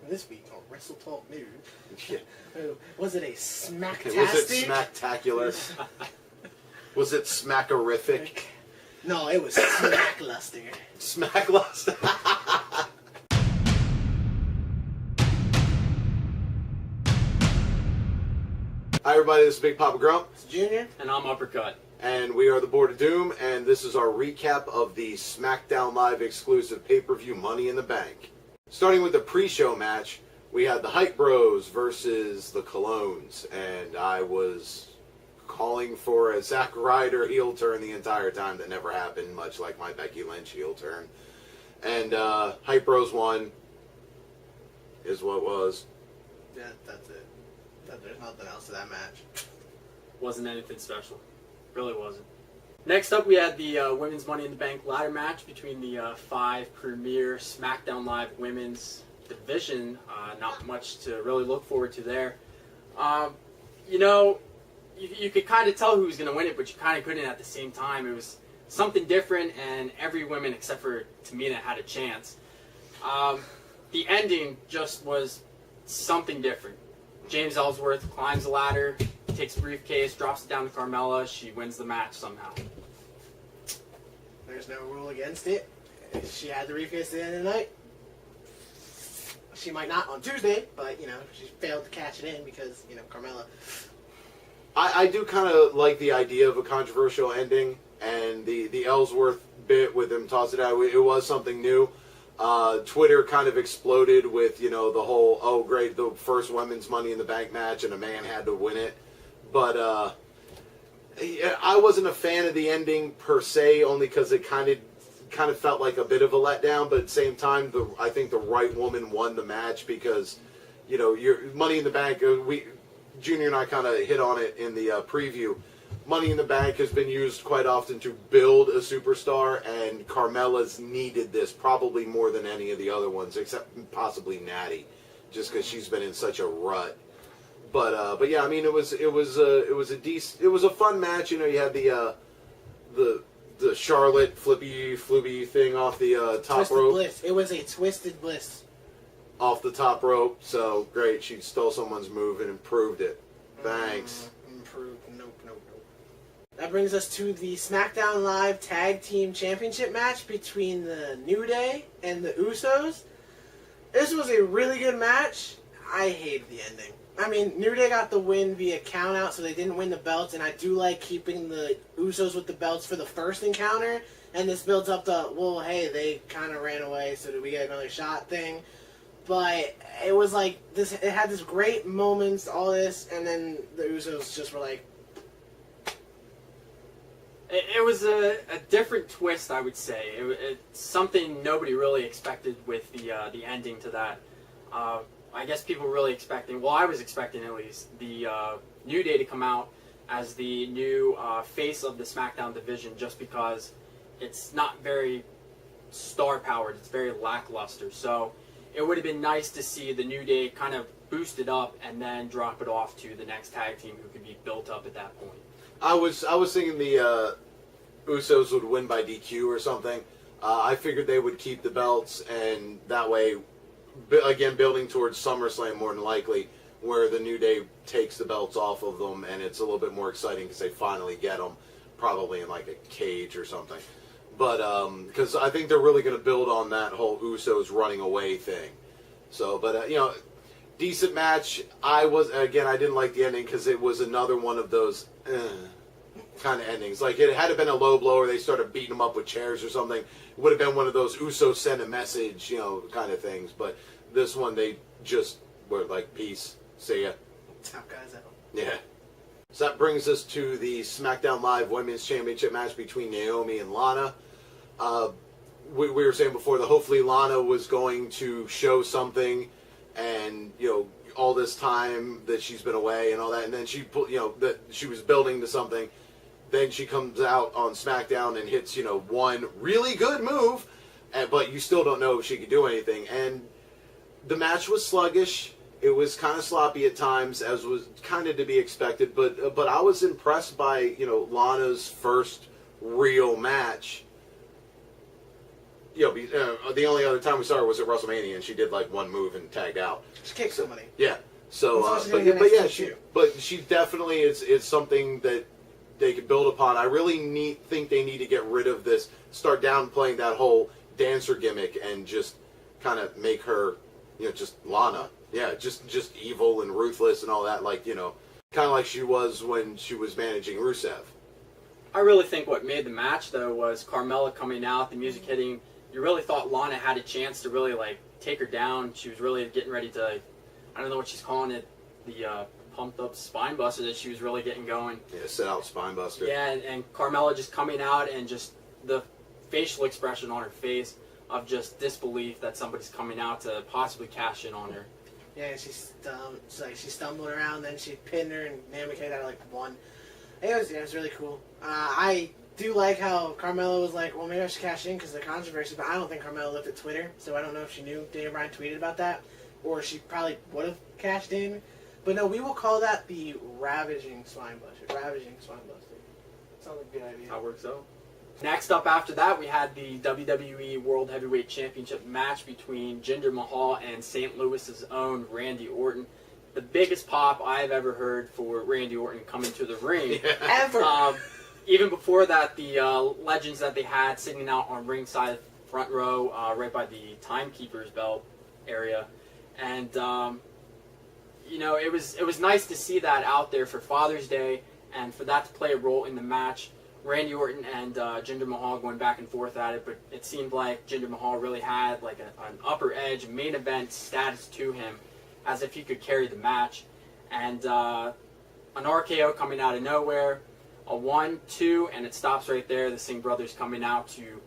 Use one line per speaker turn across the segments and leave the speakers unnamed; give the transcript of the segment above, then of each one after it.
this week on Wrestle Talk News.
Yeah.
Was it a smacktastic?
Was it smacktacular? Was it smackerific?
No, it was smackluster.
Smackluster. Hi everybody, this is Big Papa Grump.
It's Junior.
And I'm Uppercut.
And we are the Board of Doom, and this is our recap of the SmackDown Live exclusive pay-per-view Money in the Bank. Starting with the pre-show match, we had the Hype Bros versus the Colognes, and I was calling for a Zack Ryder heel turn the entire time. That never happened, much like my Becky Lynch heel turn. And Hype Bros won, is what was.
Yeah, that's it. There's nothing else to that match.
Wasn't anything special. Really wasn't. Next up, we had the Women's Money in the Bank ladder match between the 5 premier SmackDown Live women's division. Not much to really look forward to there. You could kind of tell who was going to win it, but you kind of couldn't at the same time. It was something different, and every woman except for Tamina had a chance. The ending just was something different. James Ellsworth climbs the ladder, takes a briefcase, drops it down to Carmella. She wins the match somehow.
There's no rule against it. If she had the briefcase at the end of the night. She might not on Tuesday, but, she failed to catch it in because, Carmella.
I do kind of like the idea of a controversial ending, and the Ellsworth bit with him toss it out, it was something new. Twitter kind of exploded with, the whole, oh great, the first women's Money in the Bank match and a man had to win it. But I wasn't a fan of the ending per se, only because it kind of felt like a bit of a letdown. But at the same time, I think the right woman won the match because, your Money in the Bank, Junior and I kind of hit on it in the preview. Money in the Bank has been used quite often to build a superstar, and Carmella's needed this probably more than any of the other ones, except possibly Natty, just because she's been in such a rut. But yeah, I mean, it was a fun match. You had the Charlotte flippy thing off the top
Twisted
rope.
Bliss. It was a Twisted Bliss.
Off the top rope, so great. She stole someone's move and improved it. Thanks.
Improved. Nope. That brings us to the SmackDown Live Tag Team Championship match between the New Day and the Usos. This was a really good match. I hated the ending. I mean, New Day got the win via countout, so they didn't win the belts, and I do like keeping the Usos with the belts for the first encounter, and this builds up the, well, hey, they kind of ran away, so did we get another shot thing? But it was like, it had this great moments, all this, and then the Usos just were like,
It was a different twist, I would say. It's something nobody really expected with the ending to that. I guess people were really expecting, well, I was expecting at least, the New Day to come out as the new face of the SmackDown division, just because it's not very star-powered. It's very lackluster. So it would have been nice to see the New Day kind of boost it up and then drop it off to the next tag team who could be built up at that point.
I was thinking the Usos would win by DQ or something. I figured they would keep the belts, and that way, again, building towards SummerSlam more than likely, where the New Day takes the belts off of them, and it's a little bit more exciting because they finally get them, probably in like a cage or something. But because I think they're really going to build on that whole Usos running away thing. So, but decent match. I didn't like the ending because it was another one of those kind of endings. Like, it had been a low blow or they started beating them up with chairs or something. It would have been one of those Usos send a message, kind of things. But this one, they just were like, peace, see ya.
top guys out.
Yeah. So that brings us to the SmackDown Live Women's Championship match between Naomi and Lana. We were saying before that hopefully Lana was going to show something, and all this time that she's been away and all that, and then she that she was building to something. Then she comes out on SmackDown and hits one really good move, but you still don't know if she could do anything. And the match was sluggish. It was kind of sloppy at times, as was kind of to be expected. But I was impressed by Lana's first real match. the only other time we saw her was at WrestleMania, and she did like one move and tagged out.
She kicked somebody.
Yeah. So, she definitely is something that they could build upon. I really think they need to get rid of this, start downplaying that whole dancer gimmick, and just kind of make her, just Lana. Yeah, just evil and ruthless and all that, kind of like she was when she was managing Rusev.
I really think what made the match, though, was Carmella coming out, the music hitting. You really thought Lana had a chance to really, take her down. She was really getting ready to, I don't know what she's calling it, the pumped-up spine buster that she was really getting going.
Yeah, set out spine buster.
Yeah, and Carmella just coming out and just the facial expression on her face of just disbelief that somebody's coming out to possibly cash in on her.
Yeah, she stumbled around, then she pinned her, and Naomi kicked out one. It was really cool. I do like how Carmella was like, well, maybe I should cash in because of the controversy, but I don't think Carmella looked at Twitter, so I don't know if she knew Daniel Bryan tweeted about that, or she probably would have cashed in. But no, we will call that the Ravaging Spinebuster. Ravaging Spinebuster. Sounds like a good idea.
That works out. Next up after that, we had the WWE World Heavyweight Championship match between Jinder Mahal and St. Louis's own Randy Orton. The biggest pop I've ever heard for Randy Orton coming to the ring.
Ever!
Even before that, the legends that they had sitting out on ringside front row, right by the timekeeper's belt area. And, it was nice to see that out there for Father's Day, and for that to play a role in the match. Randy Orton and Jinder Mahal going back and forth at it, but it seemed like Jinder Mahal really had an upper edge main event status to him, as if he could carry the match. And an RKO coming out of nowhere, a 1-2, and it stops right there. The Singh brothers coming out to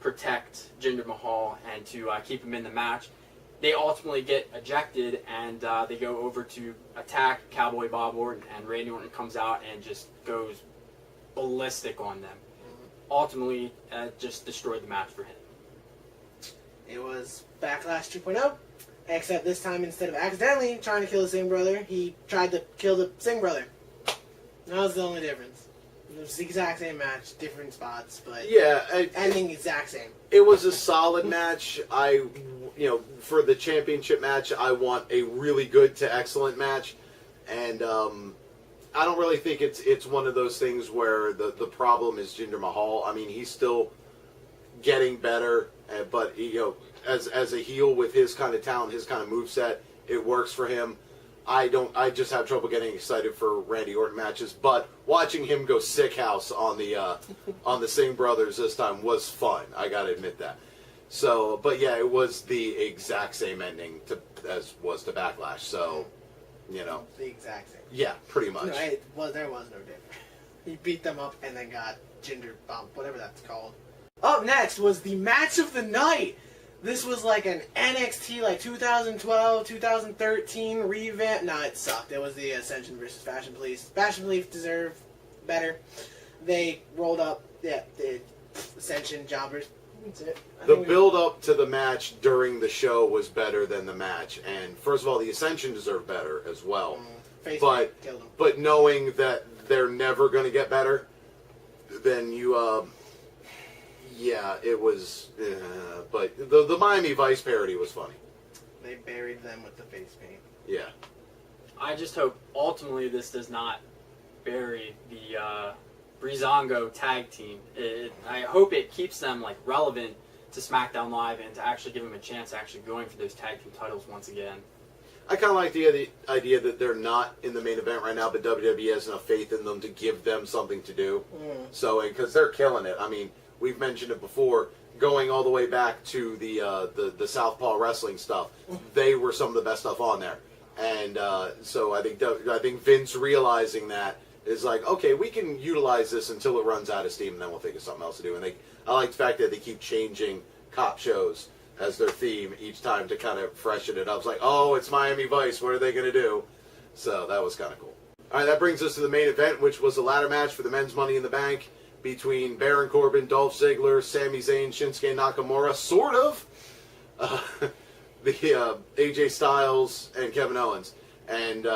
protect Jinder Mahal and to keep him in the match. They ultimately get ejected, and they go over to attack Cowboy Bob Orton, and Randy Orton comes out and just goes ballistic on them. Ultimately, just destroyed the match for him.
It was Backlash 2.0, except this time instead of accidentally trying to kill the Singh brother, he tried to kill the Singh brother. That was the only difference. It was the exact same match, different spots, but ending exact same.
It was a solid match. For the championship match, I want a really good to excellent match, and I don't really think it's one of those things where the problem is Jinder Mahal. I mean, he's still getting better, but as a heel with his kind of talent, his kind of moveset, it works for him. I just have trouble getting excited for Randy Orton matches, but watching him go sick house on the Singh brothers this time was fun. I gotta admit that. So, but yeah, it was the exact same ending as was to Backlash. So,
the exact same.
Yeah, pretty much.
No, there was no difference. He beat them up and then got Jinder bumped, whatever that's called. Up next was the match of the night. This was like an NXT 2012, 2013 revamp. No, it sucked. It was the Ascension versus Fashion Police. Fashion Police deserve better. They rolled up, the Ascension jobbers. That's it.
The build-up to the match during the show was better than the match. And first of all, the Ascension deserved better as well. But knowing that they're never going to get better, then you... yeah, it was... but the Miami Vice parody was funny.
They buried them with the face paint.
Yeah.
I just hope ultimately this does not bury the Breezango tag team. I hope it keeps them relevant to SmackDown Live and to actually give them a chance actually going for those tag team titles once again.
I kind of like the idea that they're not in the main event right now, but WWE has enough faith in them to give them something to do. So, because they're killing it. I mean, we've mentioned it before, going all the way back to the Southpaw wrestling stuff. They were some of the best stuff on there. And so I think Vince realizing that is like, okay, we can utilize this until it runs out of steam, and then we'll think of something else to do. And I like the fact that they keep changing cop shows as their theme each time to kind of freshen it up. It's like, oh, it's Miami Vice. What are they going to do? So that was kind of cool. All right, that brings us to the main event, which was a ladder match for the men's Money in the Bank between Baron Corbin, Dolph Ziggler, Sami Zayn, Shinsuke Nakamura, sort of, the AJ Styles, and Kevin Owens. And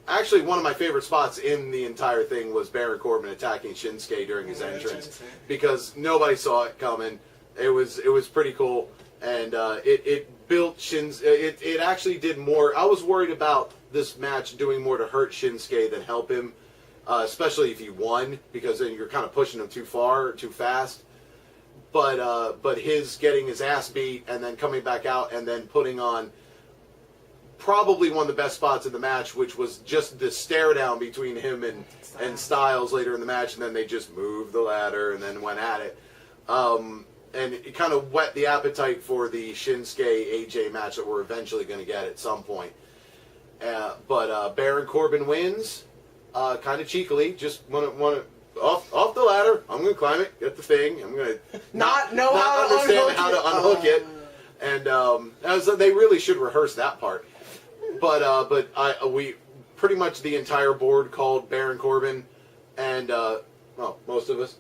actually one of my favorite spots in the entire thing was Baron Corbin attacking Shinsuke during his entrance, because nobody saw it coming. It was pretty cool, and it built it actually did more. I was worried about this match doing more to hurt Shinsuke than help him, especially if he won, because then you're kind of pushing him too far or too fast. But his getting his ass beat and then coming back out and then putting on probably one of the best spots in the match, which was just the stare down between him and Styles later in the match, and then they just moved the ladder and then went at it. And it kind of whet the appetite for the Shinsuke AJ match that we're eventually going to get at some point. But Baron Corbin wins, kind of cheekily. Just want to off the ladder. I'm going to climb it, get the thing. I'm going to not understand how to unhook it. And they really should rehearse that part. But we pretty much the entire board called Baron Corbin, and well, most of us.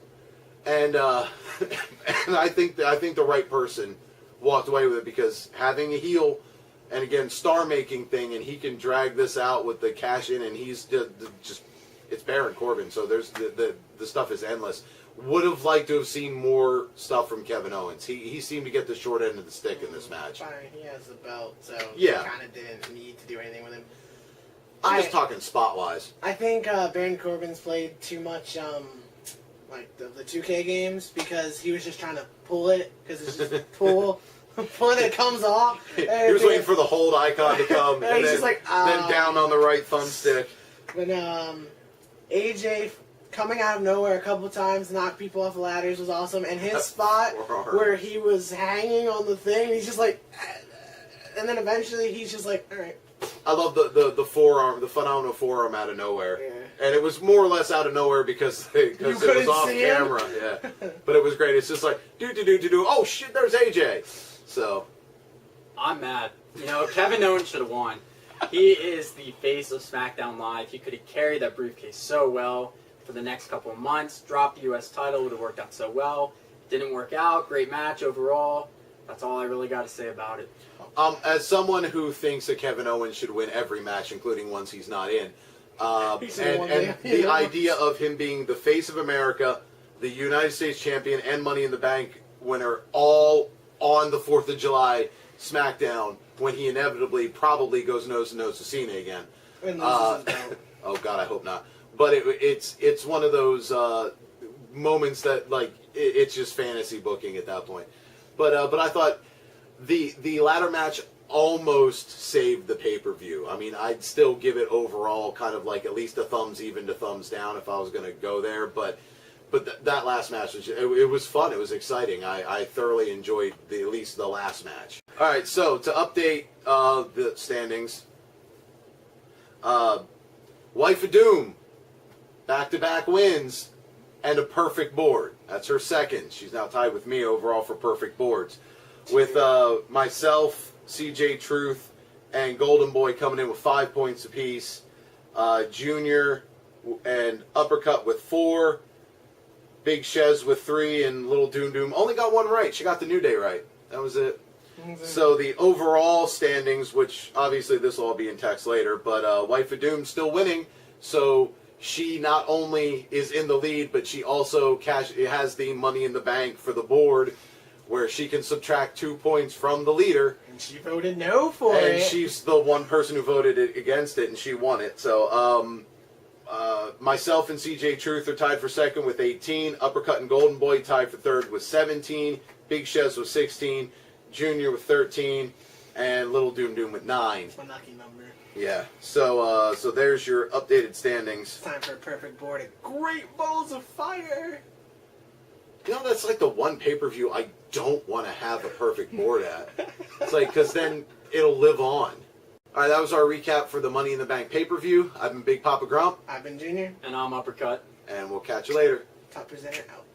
And and I think the right person walked away with it, because having a heel and again star making thing, and he can drag this out with the cash in, and he's just it's Baron Corbin, so there's the stuff is endless. Would have liked to have seen more stuff from Kevin Owens. He seemed to get the short end of the stick in this match.
Fine, he has the belt, so
yeah,
he kind of didn't need to do anything with him.
I'm just talking spot wise.
I think Baron Corbin's played too much. Like the 2K games, because he was just trying to pull it, because it's just pull it, it comes off.
He was waiting for the hold icon to come, and
he's
then,
just like,
then down on the right thumbstick.
But AJ coming out of nowhere a couple times, knocked people off the ladders was awesome, and his spot where he was hanging on the thing, he's just like, and then eventually he's just like, all right.
I love the forearm, the phenomenal forearm out of nowhere. Yeah. And it was more or less out of nowhere because it was off camera. Yeah. But it was great. It's just like, do. Oh, shit, there's AJ. So.
I'm mad. You know, Kevin Owens should have won. He is the face of SmackDown Live. He could have carried that briefcase so well for the next couple of months. Dropped the U.S. title. Would have worked out so well. Didn't work out. Great match overall. That's all I really got to say about it.
As someone who thinks that Kevin Owens should win every match, including ones he's not in, and the idea of him being the face of America, the United States champion, and Money in the Bank winner, all on the 4th of July SmackDown, when he inevitably probably goes nose to nose to Cena again. Oh God, I hope not. But it's one of those moments that it's just fantasy booking at that point. But I thought the ladder match almost saved the pay-per-view. I mean, I'd still give it overall kind of like at least a thumbs even to thumbs down if I was going to go there. But that last match was it was fun. It was exciting. I thoroughly enjoyed at least the last match. All right, so to update the standings, Wife of Doom, back-to-back wins and a perfect board. That's her second. She's now tied with me overall for perfect boards. With myself, CJ Truth, and Golden Boy coming in with 5 points apiece. Junior and Uppercut with 4. Big Shez with 3, and Little Doom Doom only got 1 right. She got the New Day right. That was it. So the overall standings, which obviously this will all be in text later, but Wife of Doom still winning. So she not only is in the lead, but she also has the Money in the Bank for the board, where she can subtract 2 points from the leader.
And she voted no for it.
And she's the one person who voted against it, and she won it. So myself and CJ Truth are tied for second with 18. Uppercut and Golden Boy tied for third with 17. Big Shez with 16. Junior with 13. And Little Doom Doom with 9.
That's my lucky number.
Yeah. So there's your updated standings.
It's time for a perfect board at Great Balls of Fire.
You know, that's like the one pay-per-view I don't want to have a perfect board at. It's like, because then it'll live on. All right, that was our recap for the Money in the Bank pay-per-view. I've been Big Papa Grump.
I've been Junior.
And I'm Uppercut.
And we'll catch you later.
Top presenter out.